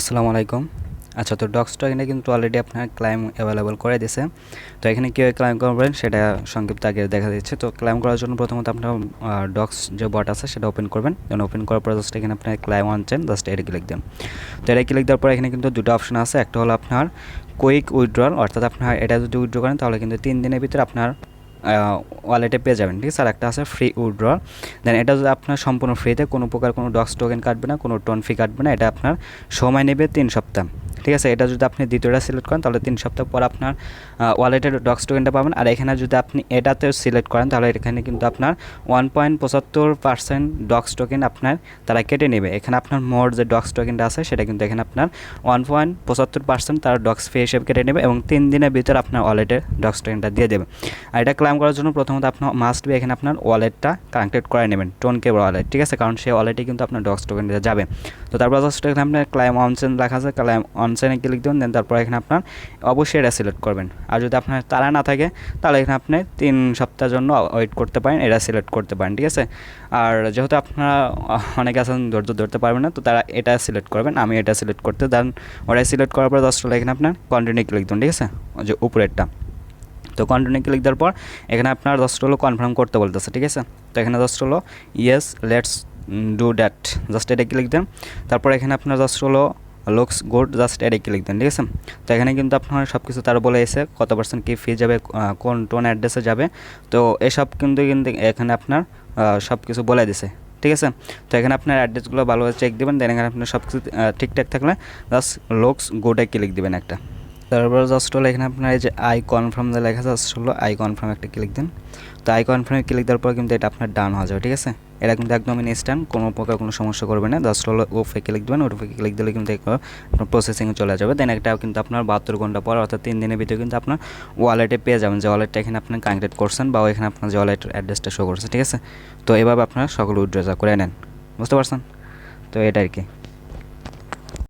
আসসালামু আলাইকুম। আচ্ছা, তো ডক্স টোকেনে কিন্তু অলরেডি আপনার ক্লাইম অ্যাভেলেবল করে দিয়েছে। তো এখানে কীভাবে ক্লাইম করবেন সেটা সংক্ষিপ্ত আগে দেখা দিচ্ছে। তো ক্লাইম করার জন্য প্রথমত আপনার ডক্স যে বট আছে সেটা ওপেন করবেন। দেন ওপেন করার পর জাস্ট এখানে আপনার ক্লাইম অন চেন জাস্ট এটা ক্লিক দেন। তো এটা ক্লিক দেওয়ার পর এখানে কিন্তু দুটো অপশন আছে। একটা হলো আপনার কুইক উইথড্রল, অর্থাৎ আপনার এটা যদি উইথড্র করেন তাহলে কিন্তু 3 দিনের ভিতরে আপনার ওয়ালেটে পেয়ে যাবেন, ঠিক আছে। আর একটা আছে ফ্রি উইথড্রল। দেন এটা যদি আপনার সম্পূর্ণ ফ্রিতে, কোনো প্রকার কোনো ডক্স টোকেন কাটবে না, কোনো টোন ফি কাটবে না। এটা আপনার সময় নেবে 3 সপ্তাহ, ঠিক আছে। এটা যদি আপনি দ্বিতীয়টা সিলেক্ট করেন তাহলে 3 সপ্তাহ পর আপনার ওয়ালেটের ডক্স টোকেনটা পাবেন। আর এখানে যদি আপনি এটাতেও সিলেক্ট করেন তাহলে এখানে কিন্তু আপনার 1.75% ডক্স টোকেন আপনার তারা কেটে নেবে। এখানে আপনার মোট যে ডক্স টোকেনটা আছে সেটা কিন্তু এখানে আপনার 1.75% তারা ডক্স ফি হিসেবে কেটে নেবে এবং 3 দিনের ভিতর আপনার ওয়ালেটের ডক্স টোকেনটা দিয়ে দেবে। আর এটা ক্লেম করার জন্য প্রথমত আপনার মাস্ট বি এখানে আপনার ওয়ালেটটা কানেক্টেড করে নেবেন, টোনকে ওয়ালেট, ঠিক আছে, কারণ সেই ওয়ালেটে কিন্তু আপনার ডক্স টোকেনটা যাবে। তো তারপর জাস্ট এখানে আপনার ক্লাইম অনচেন লেখা আছে, ক্লাইম অনচেনে ক্লিক দেবেন। দেন তারপর এখানে আপনার অবশ্যই এটা সিলেক্ট করবেন। আর যদি আপনার তারা না থাকে তাহলে এখানে আপনি 3 সপ্তাহের জন্য ওয়েট করতে পারেন, এটা সিলেক্ট করতে পারেন, ঠিক আছে। আর যেহেতু আপনারা অনেকে আছেন ধৈর্য ধরতে পারবেন না, তো তারা এটা সিলেক্ট করবেন। আমি এটা সিলেক্ট করতে দেন, ওটাই সিলেক্ট করার পর জাস্ট এখানে আপনার কন্টিনিউ ক্লিক দেবেন, ঠিক আছে, ওই যে উপরেরটা। তো কন্টিনিউ ক্লিক দেওয়ার পর এখানে আপনার জাস্ট হলো কনফার্ম করতে বলতেছে, ঠিক আছে। তো এখানে জাস্ট হলো yes let's do that, just এটা ক্লিক দেন। তারপর এখানে আপনার জাস্ট হলো লুকস গুড, জাস্ট এটা ক্লিক দেন, ঠিক আছে। তো এখানে কিন্তু আপনার সব কিছু তারা বলে এসে কত পার্সেন্ট কি ফি যাবে, কোন টোন অ্যাড্রেসে যাবে। তো এসব কিন্তু এখানে আপনার সব কিছু বলে দিছে, ঠিক আছে। তো এখানে আপনার অ্যাড্রেসগুলো ভালোভাবে চেক দেবেন। দেন এখানে আপনার সব কিছু ঠিকঠাক থাকলে জাস্ট লুকস গুডে ক্লিক দেবেন একটা। তারপর জাস্ট হলো এখানে আপনার এই যে আই কনফার্ম যে লেখা জাস্ট হলো আই কনফার্ম একটা ক্লিক দিন। তো আই কনফার্মে ক্লিক দেওয়ার পর কিন্তু এটা আপনার ডান হয়ে যাবে, ঠিক আছে। এটা কিন্তু একদমই ইনস্ট্যান্ট, কোনো প্রকার কোনো সমস্যা করবে না। জাস্ট হলো ওফে ক্লিক দেবেন, ওফে ক্লিক দিলে কিন্তু আপনার প্রসেসিংয়ে চলে যাবে। দেন এটাও কিন্তু আপনার 72 ঘন্টা পর অর্থাৎ 3 দিনের ভিতরে কিন্তু আপনার ওয়ালেটে পেয়ে যাবেন, যে ওয়ালেটটা এখানে আপনি কানেক্টেড করছেন বা এখানে আপনার যে ওয়ালেটের অ্যাড্রেসটা শো করছে, ঠিক আছে। তো এভাবে আপনারা সকল উইথড্র করে নেন, বুঝতে পারছেন। তো এটা আর কি।